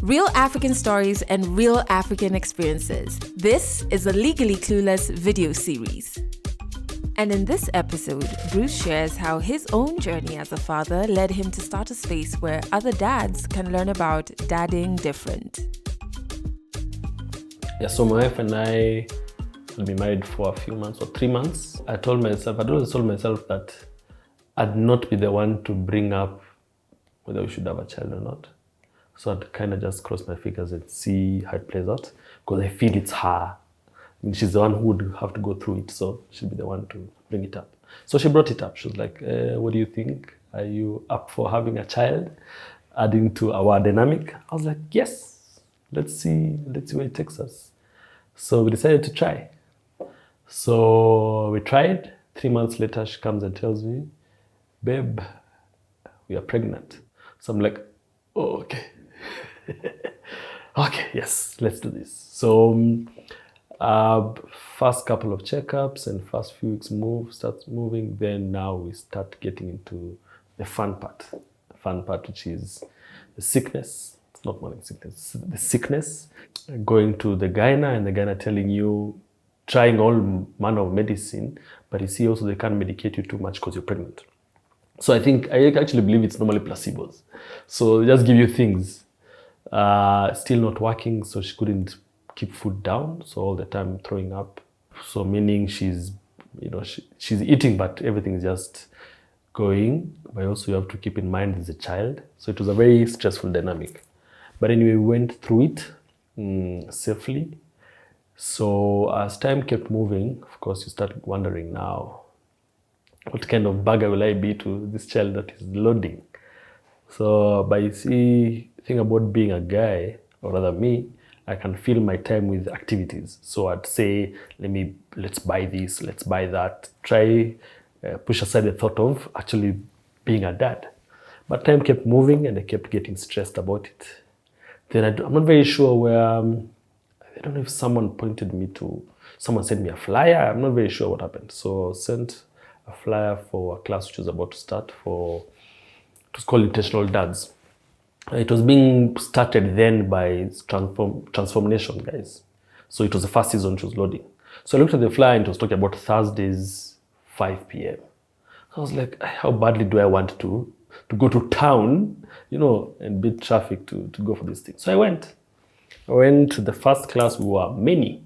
Real African stories and real African experiences. This is the Legally Clueless video series. And in this episode, Bruce shares how his own journey as a father led him to start a space where other dads can learn about dadding different. Yeah, so my wife and I will be married for a few months or 3 months. I'd always told myself that I'd not be the one to bring up whether we should have a child or not. So I'd kind of just cross my fingers and see how it plays out, because I feel it's her. I mean, she's the one who would have to go through it, so she'll be the one to bring it up. So she brought it up. She was like, what do you think? Are you up for having a child, adding to our dynamic? I was like, yes, let's see where it takes us. So we decided to try. So we tried. 3 months later, she comes and tells me, babe, we are pregnant. So I'm like, oh, okay. Okay, yes, let's do this. So first couple of checkups and first few weeks starts moving. Then now we start getting into the fun part, which is the sickness. It's not morning sickness, it's the sickness. Going to the gyna and the gyna telling you, trying all manner of medicine, but you see also they can't medicate you too much because you're pregnant. So I actually believe it's normally placebos. So they just give you things. Still not working, so she couldn't keep food down, so all the time throwing up. So meaning she's eating, but everything is just going. But also you have to keep in mind there's a child. So it was a very stressful dynamic. But anyway, we went through it safely. So as time kept moving, of course, you start wondering now, what kind of bagger will I be to this child that is loading? So, but you see, the thing about being a guy, or rather me, I can fill my time with activities. So I'd say, let's buy this, let's buy that. Try push aside the thought of actually being a dad. But time kept moving and I kept getting stressed about it. Then I'm not very sure where, I don't know if someone sent me a flyer. I'm not very sure what happened. So sent a flyer for a class which was about to start it was called Intentional Dads. It was being started then by Transformation guys. So it was the first season which was loading. So I looked at the flyer and it was talking about Thursdays, 5 p.m. So I was like, how badly do I want to go to town, and beat traffic to go for this thing. So I went to the first class. We were many.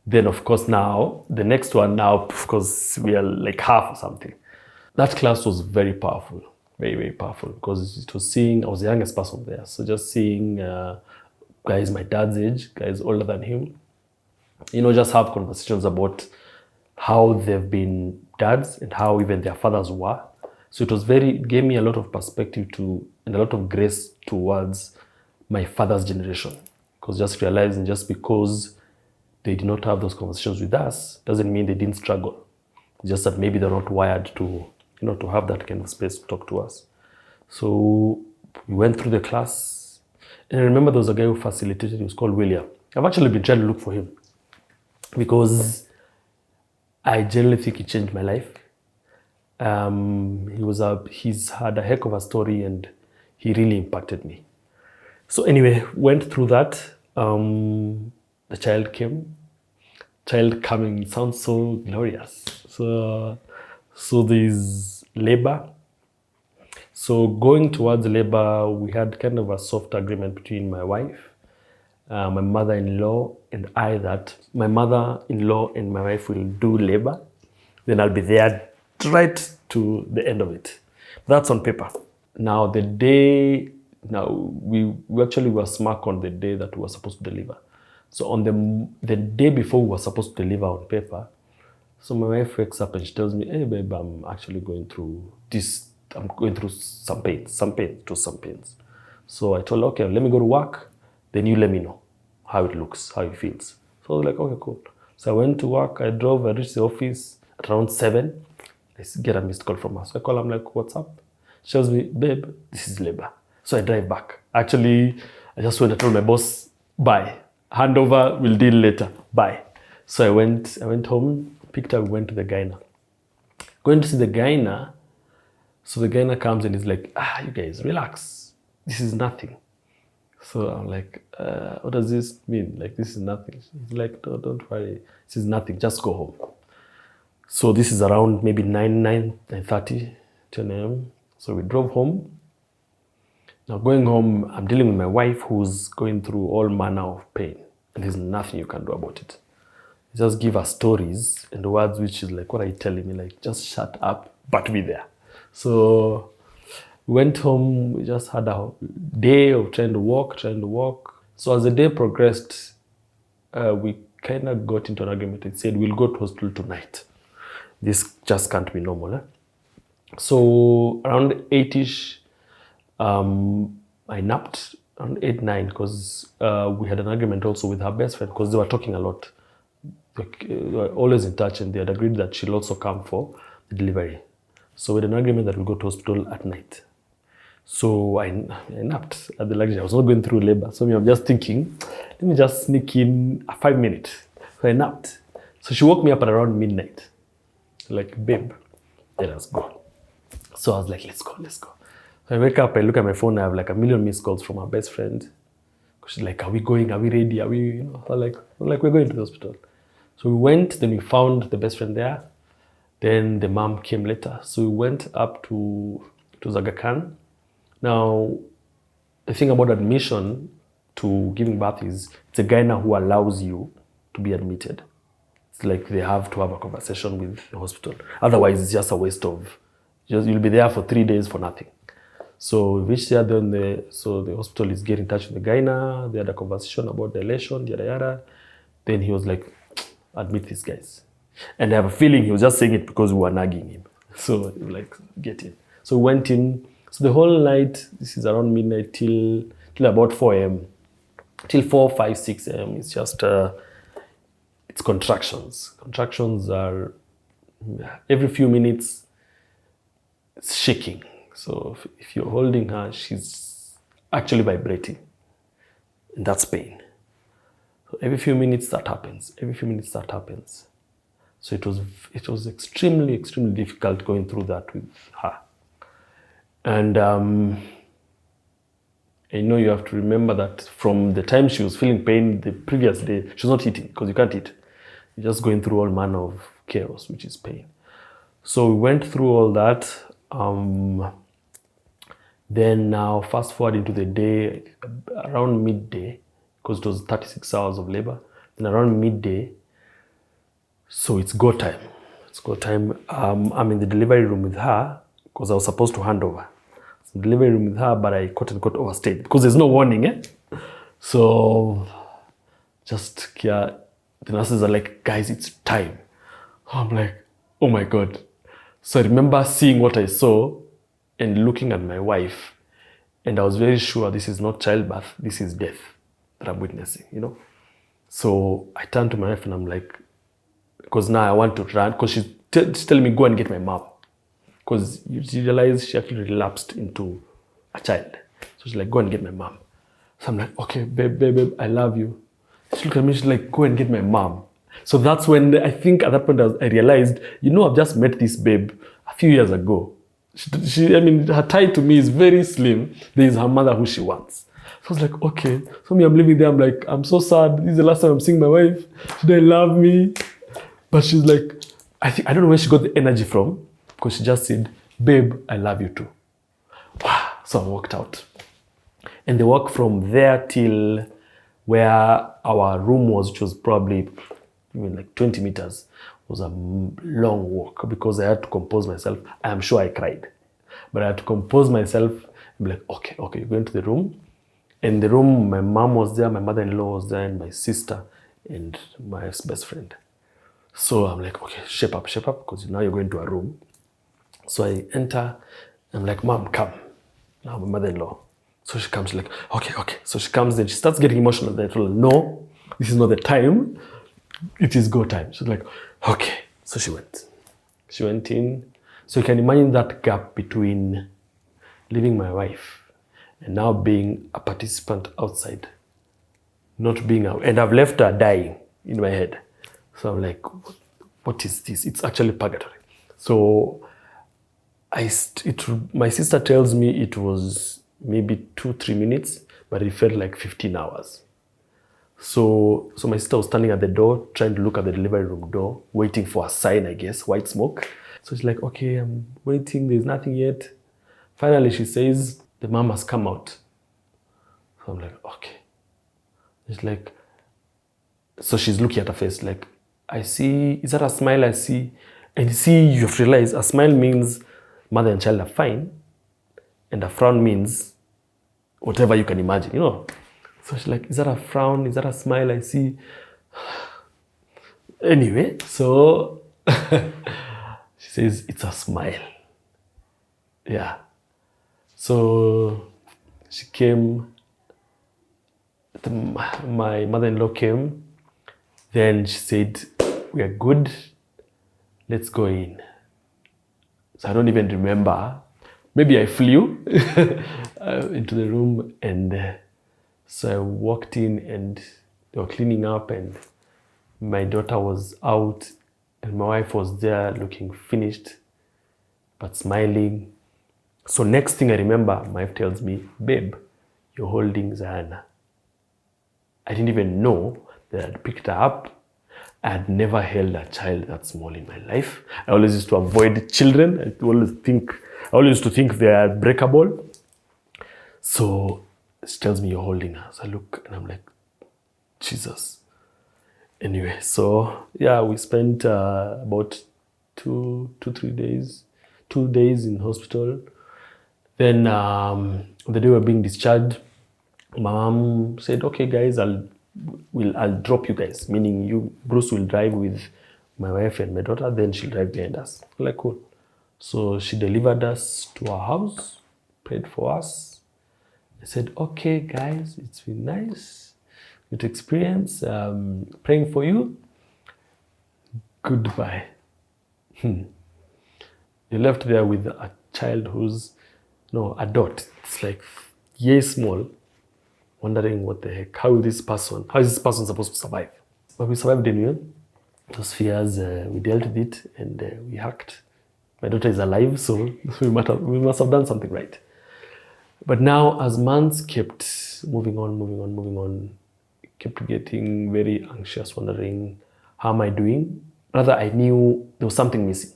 Then of course now, the next one now, of course, we are like half or something. That class was very powerful. Very, very powerful, because it was I was the youngest person there. So just seeing guys my dad's age, guys older than him, just have conversations about how they've been dads and how even their fathers were. So it gave me a lot of perspective and a lot of grace towards my father's generation. Because just realizing just because they did not have those conversations with us doesn't mean they didn't struggle. It's just that maybe they're not wired to have that kind of space to talk to us. So we went through the class, and I remember there was a guy who facilitated. He was called William. I've actually been trying to look for him because I genuinely think he changed my life. He's had a heck of a story, and he really impacted me. So anyway, went through that. The child came. Child coming sounds so glorious. So there's labor. So going towards labor, we had kind of a soft agreement between my wife, my mother-in-law, and I, that my mother-in-law and my wife will do labor. Then I'll be there right to the end of it. That's on paper. Now we actually were smart on the day that we were supposed to deliver. So on the day before we were supposed to deliver on paper, so my wife wakes up and she tells me, hey babe, I'm actually going through this. I'm going through some pains. So I told her, okay, let me go to work. Then you let me know how it looks, how it feels. So I was like, okay, cool. So I went to work. I reached the office at around 7. I get a missed call from her. So I call her, I'm like, what's up? She tells me, babe, this is labor. So I drive back. Actually, I just went and told my boss, bye. Handover, we'll deal later. Bye. So I went home, picked up, went to the gyna. Going to see the gyna. So the gyna comes and is like, you guys, relax. This is nothing. So I'm like, what does this mean? Like, this is nothing. He's like, no, don't worry. This is nothing. Just go home. So this is around maybe 9:30, 10 a.m. So we drove home. Now going home, I'm dealing with my wife who's going through all manner of pain. And there's nothing you can do about it. You just give her stories and words which is like, what are you telling me? Like, just shut up, but be there. So we went home, we just had a day of trying to walk. So as the day progressed, we kind of got into an argument. It said, we'll go to hospital tonight. This just can't be normal. So around 8ish, I napped around 8, 9, because we had an argument also with her best friend, because they were talking a lot. They were always in touch, and they had agreed that she'll also come for the delivery. So we had an agreement that we'll go to hospital at night. So I napped at the luxury. I was not going through labor. So I'm just thinking, let me just sneak in a 5 minute. So I napped. So she woke me up at around midnight. Like, babe, let us go. So I was like, let's go. So I wake up, I look at my phone, I have like a million missed calls from our best friend. She's like, are we going? Are we ready? Are we, So like, we're going to the hospital. So we went, then we found the best friend there. Then the mom came later. So we went up to Aga Khan. Now, the thing about admission to giving birth is it's a guy now who allows you to be admitted. It's like they have to have a conversation with the hospital. Otherwise, it's just a waste of, you'll be there for 3 days for nothing. So we reached there, then the hospital is getting in touch with the guy now. They had a conversation about the elation, yada yada. Then he was like, admit these guys. And I have a feeling he was just saying it because we were nagging him. So like, get in. So we went in. So the whole night, this is around midnight till about 4 a.m. Till 4, 5, 6 a.m. It's just, it's contractions. Contractions are, every few minutes, it's shaking. So if you're holding her, she's actually vibrating. And that's pain. So every few minutes that happens. So it was extremely, extremely difficult going through that with her. And you have to remember that from the time she was feeling pain the previous day, she was not eating, because you can't eat. You're just going through all manner of chaos, which is pain. So we went through all that. Then now fast forward into the day, around midday, because it was 36 hours of labor. Then around midday, so it's go time. I'm in the delivery room with her, because I was supposed to hand over. So delivery room with her, but I quote unquote overstayed, because there's no warning. So just, yeah, the nurses are like, guys, it's time. I'm like, oh my God. So I remember seeing what I saw and looking at my wife, and I was very sure this is not childbirth, this is death that I'm witnessing, So I turned to my wife and I'm like, because now I want to run, because she's telling me, go and get my mom. Because you realize she actually relapsed into a child. So she's like, go and get my mom. So I'm like, okay, babe, I love you. She looked at me, she's like, go and get my mom. So that's when I think at that point I realized, I've just met this babe a few years ago. Her tie to me is very slim. There is her mother who she wants. So I was like, okay. So I'm living there. I'm like, I'm so sad. This is the last time I'm seeing my wife. She didn't love me. But she's like, I don't know where she got the energy from, because she just said, babe, I love you too. So I walked out. And the walk from there till where our room was, which was probably like 20 meters, was a long walk, because I had to compose myself. I am sure I cried, but I had to compose myself and be like, okay, you go into the room. In the room, my mom was there, my mother-in-law was there, and my sister and my best friend. So I'm like, okay, shape up, because now you're going to a room. So I enter, I'm like, mom, come. Now my mother-in-law. So she comes, she's like, okay. So she comes and she starts getting emotional. I told her, no, this is not the time. It is go time. She's like, okay. So she went in. So you can imagine that gap between leaving my wife and now being a participant outside, not being out. And I've left her dying in my head. So I'm like, what is this? It's actually purgatory. So my sister tells me it was maybe 2-3 minutes, but it felt like 15 hours. So my sister was standing at the door, trying to look at the delivery room door, waiting for a sign, I guess, white smoke. So she's like, okay, I'm waiting, there's nothing yet. Finally, she says, the mom has come out. So I'm like, okay. She's like, so she's looking at her face like, I see, is that a smile I see? And you see, you have to realize a smile means mother and child are fine, and a frown means whatever you can imagine, So she's like, is that a frown? Is that a smile I see? Anyway, so she says, it's a smile. Yeah. So she came, my mother-in-law came, then she said, we are good, let's go in. So I don't even remember. Maybe I flew into the room, and so I walked in and they were cleaning up, and my daughter was out and my wife was there looking finished but smiling. So next thing I remember, my wife tells me, babe, you're holding Zayana. I didn't even know that I'd picked her up. I had never held a child that small in my life. I always used to avoid children. I always used to think they are breakable. So she tells me, you're holding her. So I look and I'm like, Jesus. Anyway, so yeah, we spent about 2 days in hospital. Then the day we were being discharged, my mom said, okay guys, I'll drop you guys, meaning Bruce will drive with my wife and my daughter, then she'll drive behind us. I'm like, cool. So she delivered us to our house, prayed for us. I said, okay guys, it's been nice, good experience, praying for you. Goodbye. You left there with a child a dot. It's like yay small, wondering what the heck, how is this person supposed to survive? But we survived anyway. Those fears, we dealt with it, and we hacked. My daughter is alive, so we must have done something right. But now, as months kept moving on, kept getting very anxious, wondering, how am I doing? Rather, I knew there was something missing.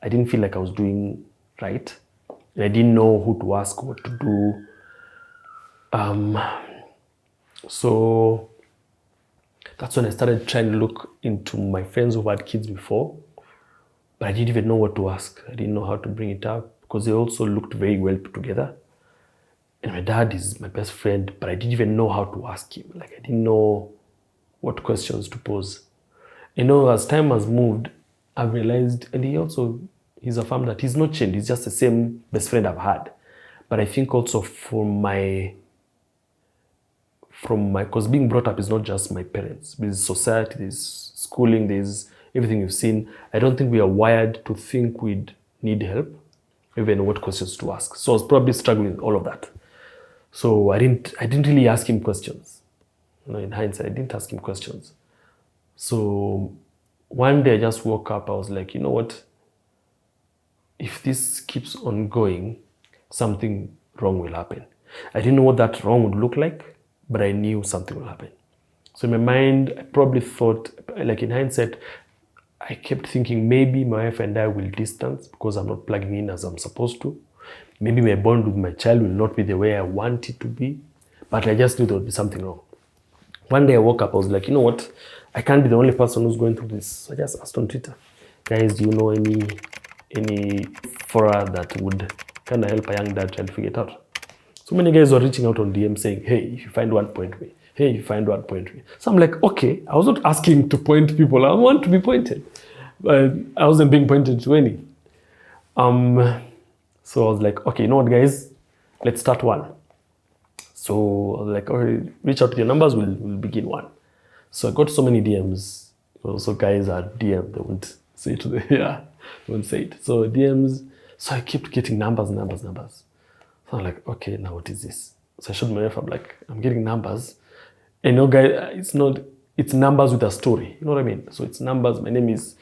I didn't feel like I was doing right. And I didn't know who to ask, what to do. So that's when I started trying to look into my friends who had kids before. But I didn't even know what to ask. I didn't know how to bring it up because they also looked very well put together. And my dad is my best friend, but I didn't even know how to ask him. Like, I didn't know what questions to pose. As time has moved, I've realized, and he's affirmed that he's not changed. He's just the same best friend I've had. But I think also because being brought up is not just my parents. There's society, there's schooling, there's everything you've seen. I don't think we are wired to think we'd need help, even what questions to ask. So I was probably struggling with all of that. So I didn't really ask him questions. In hindsight, I didn't ask him questions. So one day I just woke up, I was like, you know what? If this keeps on going, something wrong will happen. I didn't know what that wrong would look like, but I knew something will happen. So in my mind, I probably thought, like in hindsight, I kept thinking maybe my wife and I will distance because I'm not plugging in as I'm supposed to. Maybe my bond with my child will not be the way I want it to be. But I just knew there would be something wrong. One day I woke up, I was like, you know what? I can't be the only person who's going through this. So I just asked on Twitter, guys, do you know any fora that would kind of help a young dad try to figure it out? So many guys were reaching out on DM saying, hey, if you find one, point me. Hey, if you find one, point me. So I'm like, okay, I was not asking to point people. I want to be pointed. But I wasn't being pointed to any. So I was like, okay, you know what, guys? Let's start one. So I was like, okay, reach out to your numbers. We'll begin one. So I got so many DMs. Also, guys are DM. They won't say it. They won't say it. So DMs. So I kept getting numbers. So I'm like, okay, now what is this? So I showed my wife. I'm like, I'm getting numbers. And guys, it's numbers with a story. You know what I mean? So it's numbers. My name is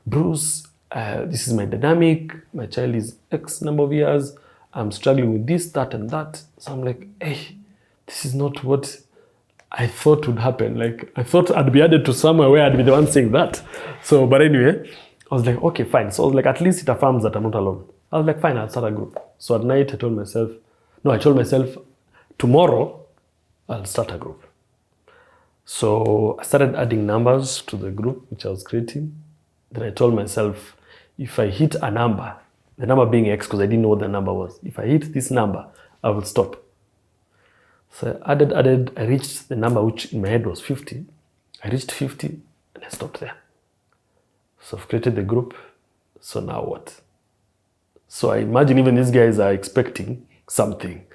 Bruce. This is my dynamic. My child is X number of years. I'm struggling with this, that, and that. So I'm like, hey, this is not what I thought would happen. Like, I thought I'd be added to somewhere where I'd be the one saying that. So, but anyway, I was like, okay, fine. So I was like, at least it affirms that I'm not alone. I was like, fine, I'll start a group. So at night, I told myself, tomorrow, I'll start a group. So I started adding numbers to the group, which I was creating. Then I told myself, if I hit a number, the number being X, because I didn't know what the number was. If I hit this number, I will stop. So I added, I reached the number which in my head was 50. I reached 50 and I stopped there. So I've created the group. So now what? So I imagine even these guys are expecting something.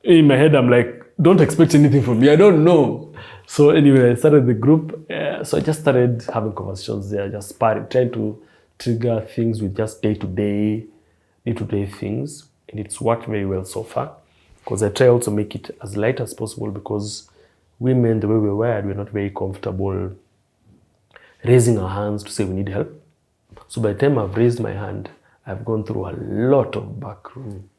In my head, I'm like, don't expect anything from me. I don't know. So anyway, I started the group. So I just started having conversations there, just sparring, trying to trigger things with just day-to-day things. And it's worked very well so far. Because I try also make it as light as possible, because women, the way we're wired, we're not very comfortable raising our hands to say we need help. So by the time I've raised my hand, I've gone through a lot of backroom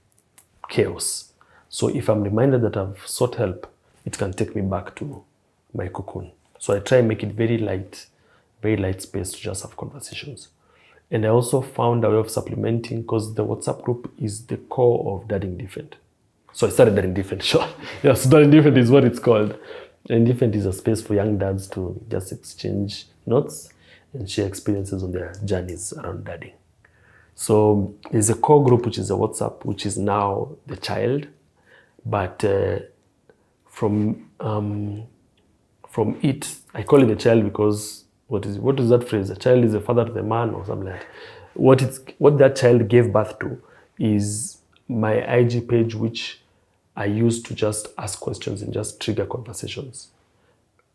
chaos. So if I'm reminded that I've sought help, it can take me back to my cocoon. So I try and make it very light space to just have conversations. And I also found a way of supplementing, because the WhatsApp group is the core of Dadding Different. So I started Dadding Different, sure. Yeah, so Dadding Different is what it's called. And Different is a space for young dads to just exchange notes and share experiences on their journeys around dadding. So there's a core group, which is a WhatsApp, which is now the child. But from it, I call it the child because what is that phrase? A child is a father to the man, or something like that. What that child gave birth to is my IG page, which I use to just ask questions and just trigger conversations.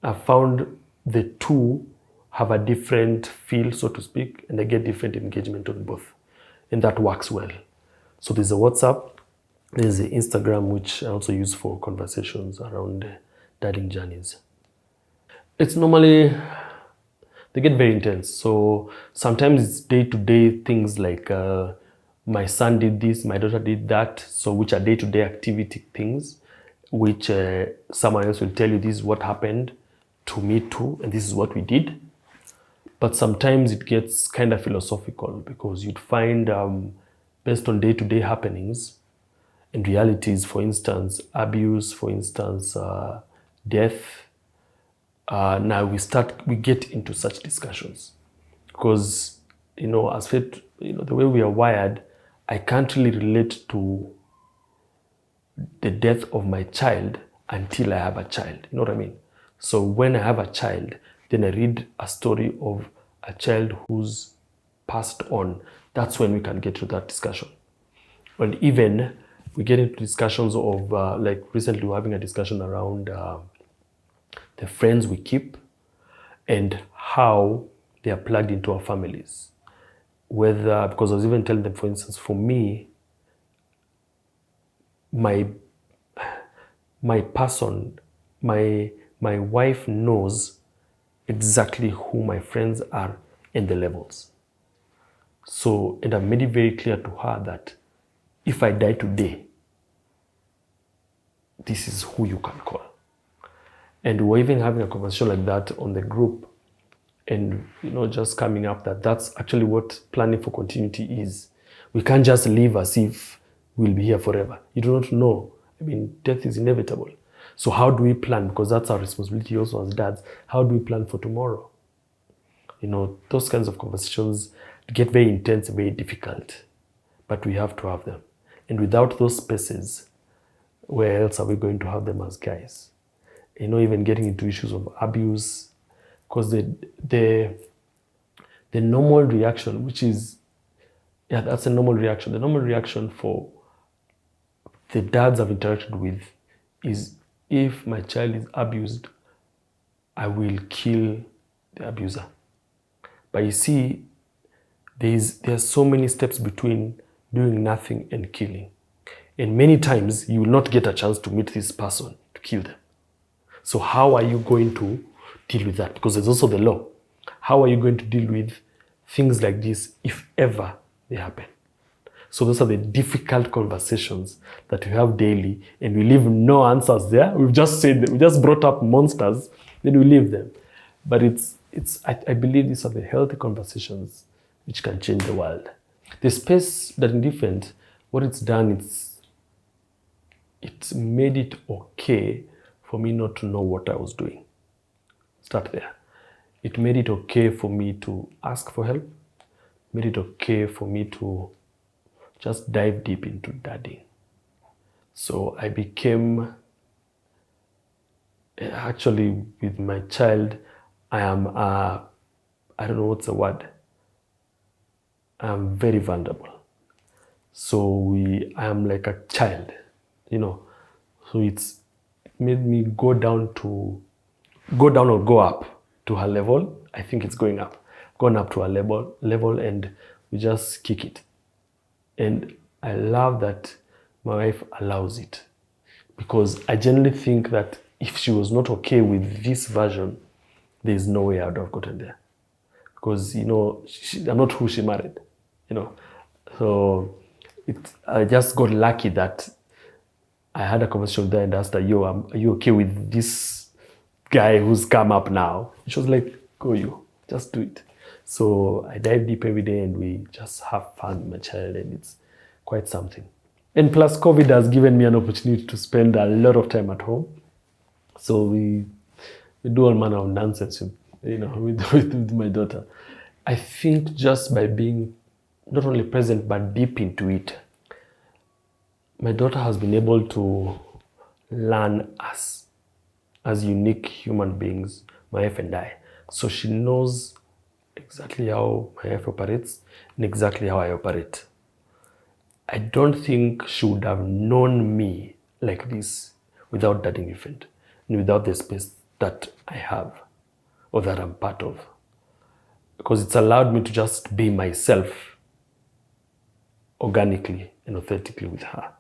I found the two have a different feel, so to speak, and I get different engagement on both. And that works well. So there's a WhatsApp, there's the Instagram, which I also use for conversations around dadding journeys. It's normally, they get very intense. So sometimes it's day-to-day things like my son did this, my daughter did that. So which are day-to-day activity things, which someone else will tell you this is what happened to me too, and this is what we did. But sometimes it gets kind of philosophical, because you'd find based on day-to-day happenings and realities, for instance, abuse, for instance, death. Now we get into such discussions, because as the way we are wired, I can't really relate to the death of my child until I have a child. You know what I mean? So when I have a child, then I read a story of a child who's passed on. That's when we can get to that discussion. And even we get into discussions of, like recently we're having a discussion around the friends we keep and how they are plugged into our families. Because I was even telling them, for instance, for me, my wife knows exactly who my friends are and the levels. So, and I've made it very clear to her that if I die today, this is who you can call. And we're even having a conversation like that on the group, and just coming up that's actually what planning for continuity is. We can't just live as if we'll be here forever. You do not know. I mean, death is inevitable. So how do we plan? Because that's our responsibility also as dads. How do we plan for tomorrow? Those kinds of conversations get very intense, very difficult, but we have to have them. And without those spaces, where else are we going to have them as guys? Even getting into issues of abuse, because the normal reaction, which is, that's a normal reaction. The normal reaction for the dads I've interacted with is, if my child is abused, I will kill the abuser. But you see, there's so many steps between doing nothing and killing. And many times you will not get a chance to meet this person to kill them. So how are you going to deal with that? Because there's also the law. How are you going to deal with things like this if ever they happen? So those are the difficult conversations that we have daily, and we leave no answers there. We've just said that we just brought up monsters, then we leave them. But I believe these are the healthy conversations which can change the world. The space that indifferent, what it's done, it's made it okay for me not to know what I was doing. Start there. It made it okay for me to ask for help. Made it okay for me to just dive deep into dadding. So I became, actually with my child, I am, I don't know what's the word. I'm very vulnerable. So I am like a child, So it's made me go down or go up to her level. I think it's going up. Gone up to her level, and we just kick it. And I love that my wife allows it, because I generally think that if she was not okay with this version, there's no way I would have gotten there. Because, I'm not who she married, So I just got lucky that I had a conversation with her and asked her, are you okay with this guy who's come up now? She was like, go you, just do it. So I dive deep every day, and we just have fun with my child, and it's quite something. And plus COVID has given me an opportunity to spend a lot of time at home. So we do all manner of nonsense, with my daughter. I think just by being not only present, but deep into it, my daughter has been able to learn us as unique human beings, my wife and I. So she knows exactly how my wife operates and exactly how I operate. I don't think she would have known me like this without dadding different, and without the space that I have or that I'm part of. Because it's allowed me to just be myself organically and authentically with her.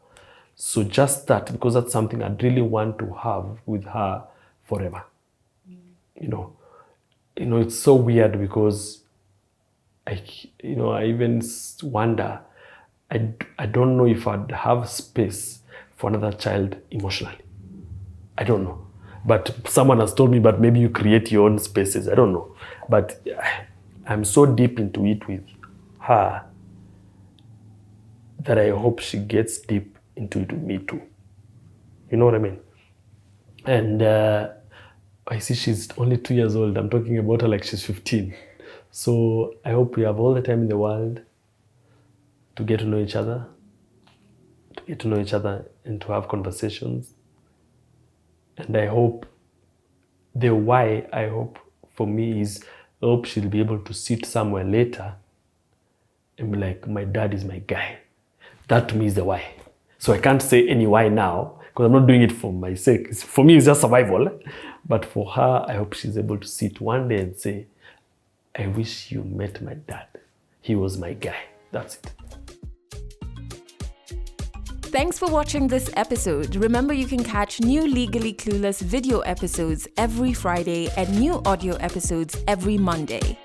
So just that, because that's something I'd really want to have with her forever. It's so weird, because I even wonder, I don't know if I'd have space for another child emotionally. I don't know. But someone has told me, but maybe you create your own spaces. I don't know. But I'm so deep into it with her that I hope she gets deep into it with me too. You know what I mean? And I see she's only 2 years old. I'm talking about her like she's 15. So I hope we have all the time in the world to get to know each other, and to have conversations. And I hope the why, for me is, I hope she'll be able to sit somewhere later and be like, my dad is my guy. That to me is the why. So I can't say any why now, because I'm not doing it for my sake. For me, it's just survival. But for her, I hope she's able to sit one day and say, I wish you met my dad. He was my guy. That's it. Thanks for watching this episode. Remember, you can catch new Legally Clueless video episodes every Friday and new audio episodes every Monday.